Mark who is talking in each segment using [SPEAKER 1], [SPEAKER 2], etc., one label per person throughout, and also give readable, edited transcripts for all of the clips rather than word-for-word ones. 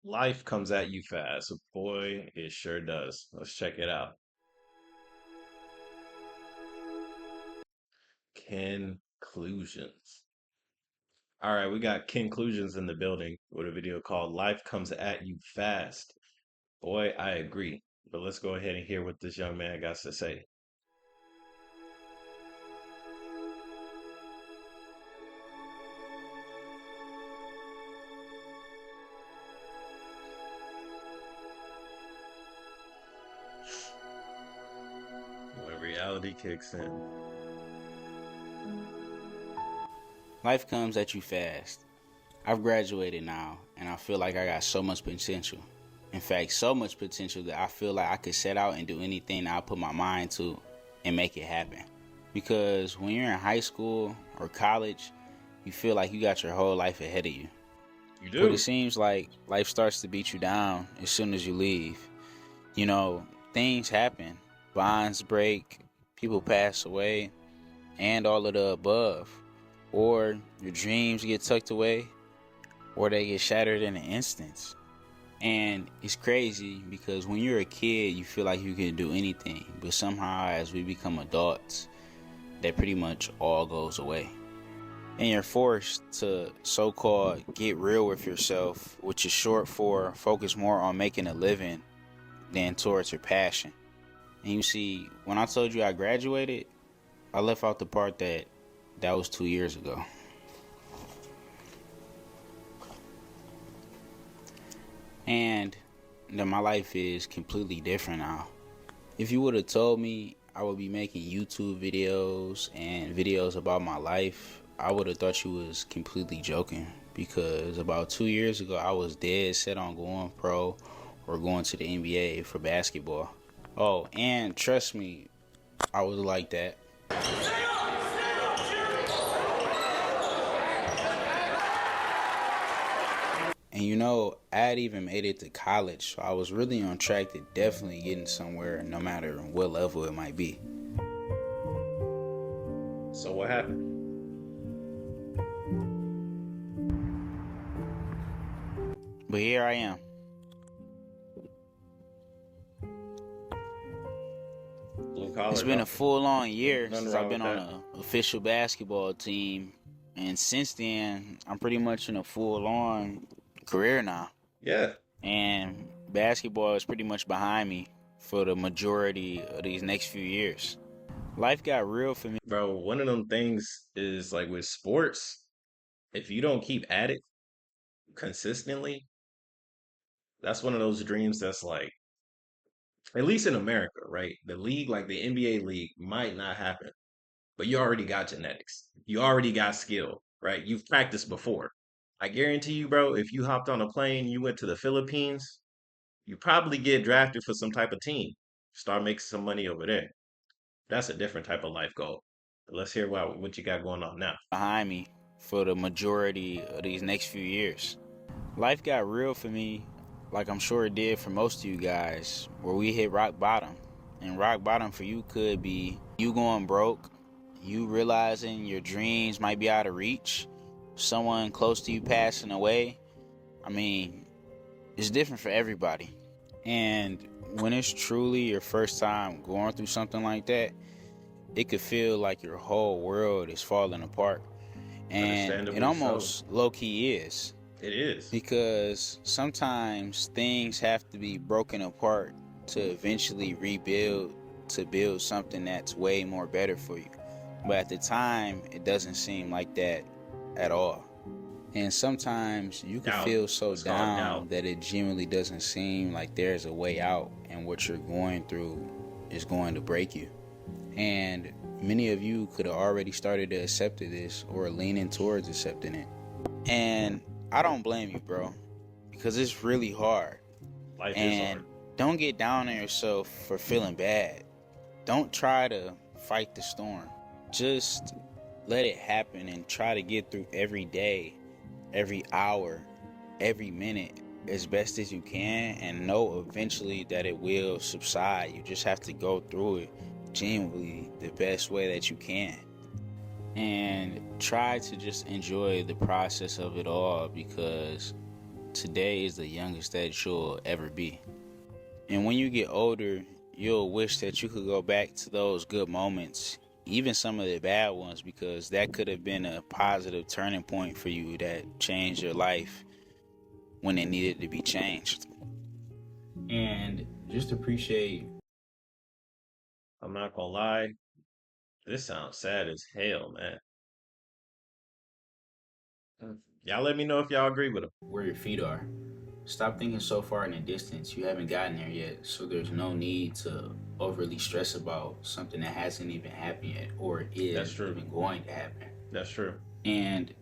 [SPEAKER 1] Life comes at you fast. Boy, it sure does. Let's check it out. Conclusions. All right, we got conclusions in the building with a video called Life Comes at You Fast. Boy, I agree. But let's go ahead and hear what this young man got to say. When reality kicks in.
[SPEAKER 2] Life comes at you fast. I've graduated now, and I feel like I got so much potential. In fact, so much potential that I feel like I could set out and do anything that I put my mind to and make it happen. Because when you're in high school or college, you feel like you got your whole life ahead of you.
[SPEAKER 1] You
[SPEAKER 2] But it
[SPEAKER 1] do.
[SPEAKER 2] seems like life starts to beat you down as soon as you leave. You know, things happen, bonds break, people pass away, and all of the above. Or your dreams get tucked away, or they get shattered in an instant. And it's crazy because when you're a kid, you feel like you can do anything. But somehow, as we become adults, that pretty much all goes away. And you're forced to so-called get real with yourself, which is short for focus more on making a living than towards your passion. And you see, when I told you I graduated, I left out the part that was 2 years ago. And that my life is completely different now. If you would have told me I would be making YouTube videos and videos about my life, I would have thought you was completely joking. Because about 2 years ago, I was dead set on going pro or going to the NBA for basketball. Oh, and trust me, I was like that. And you know, I had even made it to college, so I was really on track to definitely getting somewhere, no matter what level it might be.
[SPEAKER 1] So what happened?
[SPEAKER 2] But here I am.
[SPEAKER 1] Blue
[SPEAKER 2] It's
[SPEAKER 1] collar,
[SPEAKER 2] been
[SPEAKER 1] huh?
[SPEAKER 2] a full-on year
[SPEAKER 1] Nothing
[SPEAKER 2] since
[SPEAKER 1] wrong
[SPEAKER 2] I've
[SPEAKER 1] with
[SPEAKER 2] been on
[SPEAKER 1] that.
[SPEAKER 2] an official basketball team, and since then, I'm pretty much in a full-on career now.
[SPEAKER 1] Yeah.
[SPEAKER 2] And basketball is pretty much behind me for the majority of these next few years. Life got real for me.
[SPEAKER 1] Bro, one of them things is like with sports, if you don't keep at it consistently, that's one of those dreams that's like, at least in America, right? The league, like the NBA league, might not happen, but you already got genetics. You already got skill, right? You've practiced before. I guarantee you, bro, if you hopped on a plane, you went to the Philippines, you probably get drafted for some type of team. Start making some money over there. That's a different type of life goal. Let's hear what you got going on now.
[SPEAKER 2] Behind me for the majority of these next few years. Life got real for me, like I'm sure it did for most of you guys, where we hit rock bottom. And rock bottom for you could be you going broke, you realizing your dreams might be out of reach, someone close to you passing away. I mean, it's different for everybody. And when it's truly your first time going through something like that, it could feel like your whole world is falling apart. And it
[SPEAKER 1] Understandably so.
[SPEAKER 2] almost low key is.
[SPEAKER 1] It is.
[SPEAKER 2] Because sometimes things have to be broken apart to eventually rebuild, to build something that's way more better for you. But at the time, it doesn't seem like that at all. And sometimes you can
[SPEAKER 1] Doubt.
[SPEAKER 2] feel so
[SPEAKER 1] It's called
[SPEAKER 2] down
[SPEAKER 1] doubt.
[SPEAKER 2] that it genuinely doesn't seem like there's a way out, and what you're going through is going to break you. And many of you could have already started to accept this or leaning towards accepting it. And I don't blame you, bro, because it's really hard.
[SPEAKER 1] Life is
[SPEAKER 2] And
[SPEAKER 1] hard.
[SPEAKER 2] don't get down on yourself for feeling bad. Don't try to fight the storm. Just let it happen and try to get through every day, every hour, every minute as best as you can, and know eventually that it will subside. You just have to go through it genuinely the best way that you can. And try to just enjoy the process of it all, because today is the youngest that you'll ever be. And when you get older, you'll wish that you could go back to those good moments, even some of the bad ones, because that could have been a positive turning point for you that changed your life when it needed to be changed. And just appreciate.
[SPEAKER 1] I'm not gonna lie, this sounds sad as hell, man. Y'all let me know if y'all agree with him.
[SPEAKER 2] Where your feet are. Stop thinking so far in the distance. You haven't gotten there yet, so there's no need to overly stress about something that hasn't even happened yet or
[SPEAKER 1] That's
[SPEAKER 2] is
[SPEAKER 1] true.
[SPEAKER 2] even going to happen.
[SPEAKER 1] That's true.
[SPEAKER 2] And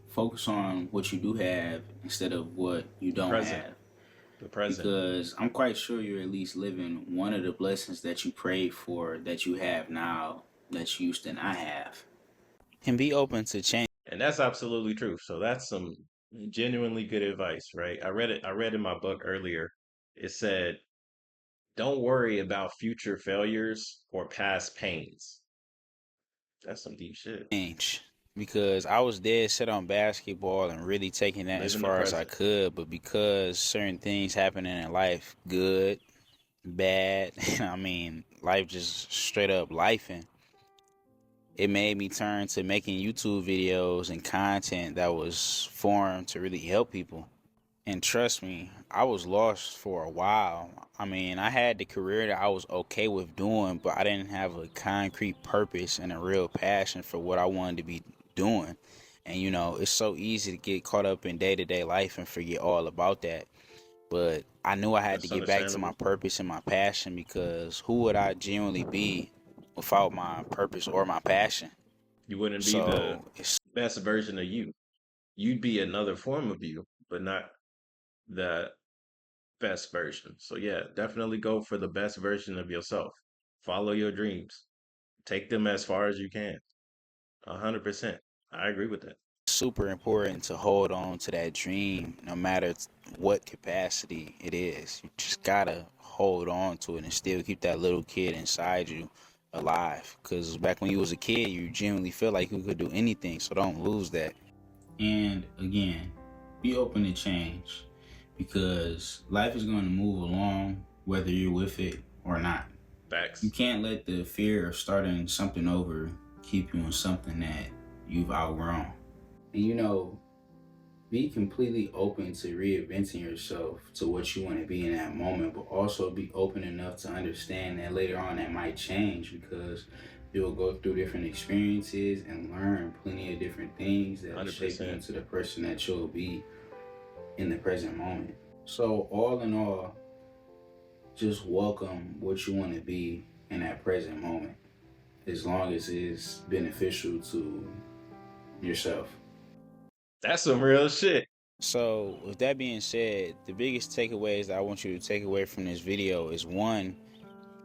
[SPEAKER 2] focus on what you do have instead of what you
[SPEAKER 1] The
[SPEAKER 2] don't
[SPEAKER 1] present.
[SPEAKER 2] have.
[SPEAKER 1] The present.
[SPEAKER 2] Because I'm quite sure you're at least living one of the blessings that you prayed for that you have now that you used to not have. And be open to change.
[SPEAKER 1] And that's absolutely true. So that's some genuinely good advice, right? I read in my book earlier. It said, "Don't worry about future failures or past pains." That's some deep shit.
[SPEAKER 2] Because I was dead set on basketball and really taking that as
[SPEAKER 1] Live in the
[SPEAKER 2] far as I
[SPEAKER 1] present.
[SPEAKER 2] could, but because certain things happening in life, good, bad, I mean, life just straight up lifing, it made me turn to making YouTube videos and content that was formed to really help people. And trust me, I was lost for a while. I mean, I had the career that I was okay with doing, but I didn't have a concrete purpose and a real passion for what I wanted to be doing. And it's so easy to get caught up in day to day life and forget all about that. But I knew I had to
[SPEAKER 1] That's
[SPEAKER 2] get back to my
[SPEAKER 1] understandable.
[SPEAKER 2] purpose and my passion, because who would I genuinely be without my purpose or my passion?
[SPEAKER 1] You wouldn't be the
[SPEAKER 2] So it's
[SPEAKER 1] best version of you. You'd be another form of you, but not the best version. So yeah, definitely go for the best version of yourself. Follow your dreams. Take them as far as you can. 100%. I agree with that.
[SPEAKER 2] super important to hold on to that dream no matter what capacity it is. You just gotta hold on to it and still keep that little kid inside you alive, because back when you was a kid you genuinely feel like you could do anything, so don't lose that. And again, be open to change, because life is going to move along whether you're with it or not. You
[SPEAKER 1] Facts.
[SPEAKER 2] can't let the fear of starting something over keep you in something that you've outgrown. And be completely open to reinventing yourself to what you want to be in that moment, but also be open enough to understand that later on that might change, because you'll go through different experiences and learn plenty of different things that will shape you
[SPEAKER 1] 100%.
[SPEAKER 2] into the person that you'll be in the present moment. So, all in all, just welcome what you want to be in that present moment, as long as it's beneficial to yourself.
[SPEAKER 1] That's some real shit.
[SPEAKER 2] So, with that being said, the biggest takeaways that I want you to take away from this video is one,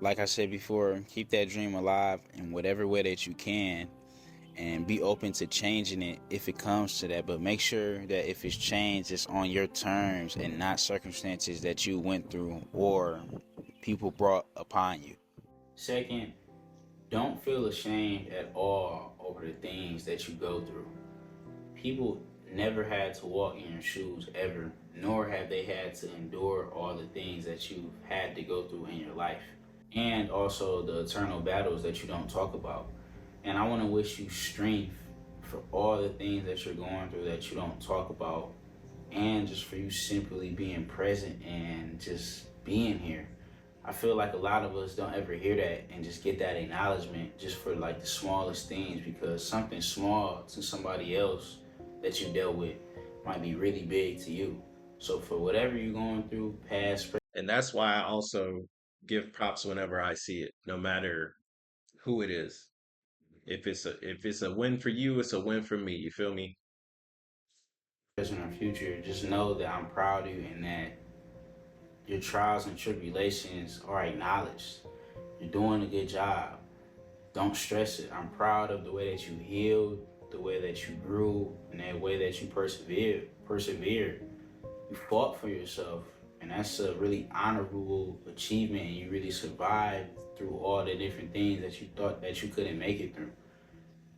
[SPEAKER 2] like I said before, keep that dream alive in whatever way that you can, and be open to changing it if it comes to that. But make sure that if it's changed, it's on your terms and not circumstances that you went through or people brought upon you. Second, don't feel ashamed at all over the things that you go through. People never had to walk in your shoes ever, nor have they had to endure all the things that you've had to go through in your life, and also the eternal battles that you don't talk about. And I want to wish you strength for all the things that you're going through that you don't talk about, and just for you simply being present and just being here. I feel like a lot of us don't ever hear that and just get that acknowledgement just for like the smallest things, because something small to somebody else that you dealt with might be really big to you. So for whatever you're going through, past,
[SPEAKER 1] And that's why I also give props whenever I see it, no matter who it is. If it's a win for you, it's a win for me. You feel me?
[SPEAKER 2] present, or future, just know that I'm proud of you and that your trials and tribulations are acknowledged. You're doing a good job. Don't stress it. I'm proud of the way that you healed, the way that you grew, and that way that you persevered. You fought for yourself, and that's a really honorable achievement. And you really survived through all the different things that you thought that you couldn't make it through.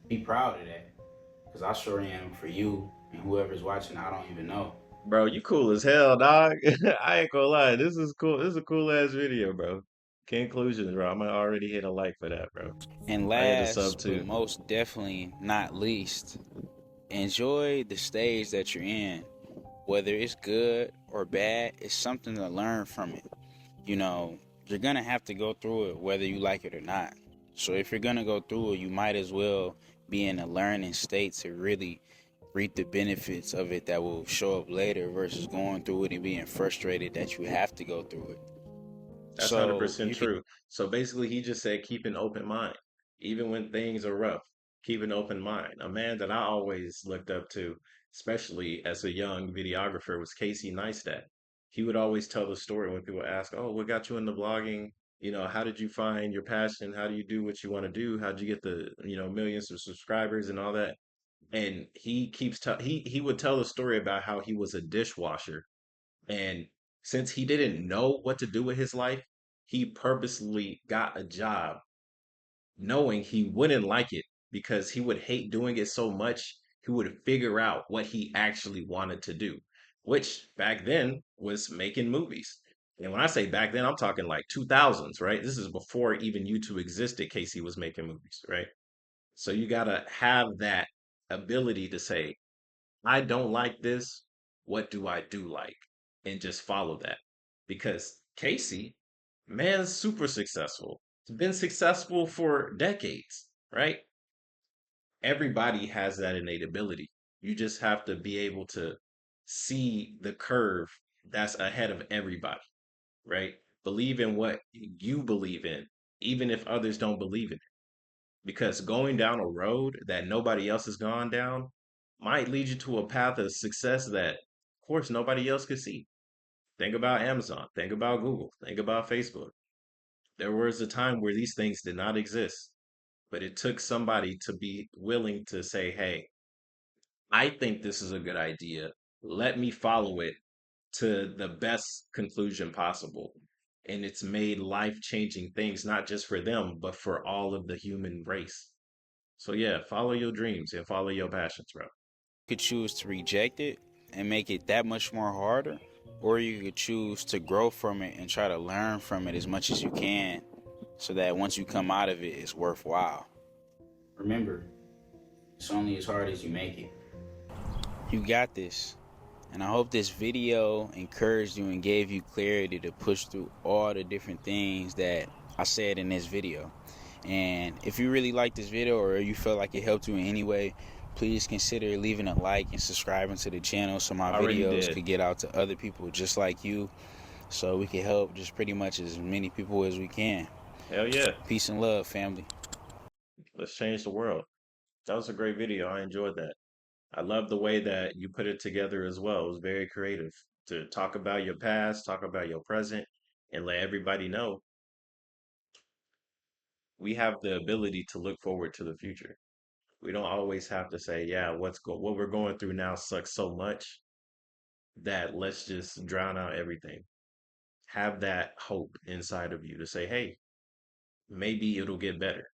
[SPEAKER 2] Be proud of that, because I sure am for you and whoever's watching. I don't even know.
[SPEAKER 1] Bro, you cool as hell, dog. I ain't gonna lie. This is cool. This is a cool ass video, bro. Conclusions, bro. I'm gonna already hit a like for that, bro.
[SPEAKER 2] And
[SPEAKER 1] I hit a sub
[SPEAKER 2] last but
[SPEAKER 1] too.
[SPEAKER 2] most definitely not least, enjoy the stage that you're in. Whether it's good or bad, it's something to learn from it. You know, you're gonna have to go through it whether you like it or not. So if you're gonna go through it, you might as well be in a learning state to really reap the benefits of it that will show up later versus going through it and being frustrated that you have to go through it.
[SPEAKER 1] That's
[SPEAKER 2] So
[SPEAKER 1] 100%
[SPEAKER 2] you could
[SPEAKER 1] true. So basically, he just said keep an open mind, even when things are rough. Keep an open mind. A man that I always looked up to, especially as a young videographer, was Casey Neistat. He would always tell the story when people ask, "Oh, what got you into blogging? You know, how did you find your passion? How do you do what you want to do? How'd you get the, millions of subscribers and all that?" And he would tell the story about how he was a dishwasher, and since he didn't know what to do with his life, he purposely got a job knowing he wouldn't like it because he would hate doing it so much. He would figure out what he actually wanted to do, which back then was making movies. And when I say back then, I'm talking like 2000s, right? This is before even YouTube existed. Casey was making movies, right? So you got to have that ability to say, I don't like this. What do I do like? And just follow that. Because Casey, man's super successful. He's been successful for decades, right? Everybody has that innate ability. You just have to be able to see the curve that's ahead of everybody, right? Believe in what you believe in, even if others don't believe in it. Because going down a road that nobody else has gone down might lead you to a path of success that, of course, nobody else could see. Think about Amazon, think about Google, think about Facebook. There was a time where these things did not exist, but it took somebody to be willing to say, hey, I think this is a good idea. Let me follow it to the best conclusion possible. And it's made life changing things, not just for them, but for all of the human race. So yeah, follow your dreams and follow your passions, bro.
[SPEAKER 2] choose to reject it and make it that much more harder, or you could choose to grow from it and try to learn from it as much as you can so that once you come out of it, it's worthwhile. Remember, it's only as hard as you make it. You got this. And I hope this video encouraged you and gave you clarity to push through all the different things that I said in this video. And if you really like this video or you feel like it helped you in any way, please consider leaving a like and subscribing to the channel so my
[SPEAKER 1] I already
[SPEAKER 2] videos
[SPEAKER 1] did.
[SPEAKER 2] could get out to other people just like you, so we can help just pretty much as many people as we can.
[SPEAKER 1] Hell yeah.
[SPEAKER 2] Peace and love, family.
[SPEAKER 1] Let's change the world. That was a great video. I enjoyed that. I love the way that you put it together as well. It was very creative to talk about your past, talk about your present, and let everybody know we have the ability to look forward to the future. We don't always have to say, yeah, what we're going through now sucks so much that let's just drown out everything. Have that hope inside of you to say, hey, maybe it'll get better.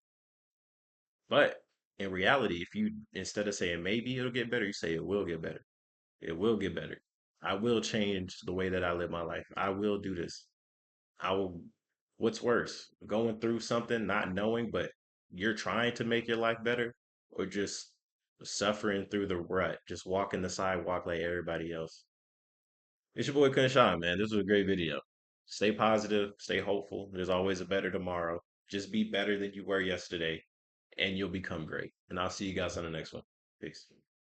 [SPEAKER 1] But in reality, if you instead of saying maybe it'll get better, you say it will get better. It will get better. I will change the way that I live my life. I will do this. I will. What's worse, going through something, not knowing, but you're trying to make your life better, or just suffering through the rut, just walking the sidewalk like everybody else? It's your boy KhunShawn, man. This was a great video. Stay positive, stay hopeful. There's always a better tomorrow. Just be better than you were yesterday, and you'll become great. And I'll see you guys on the next one. Peace.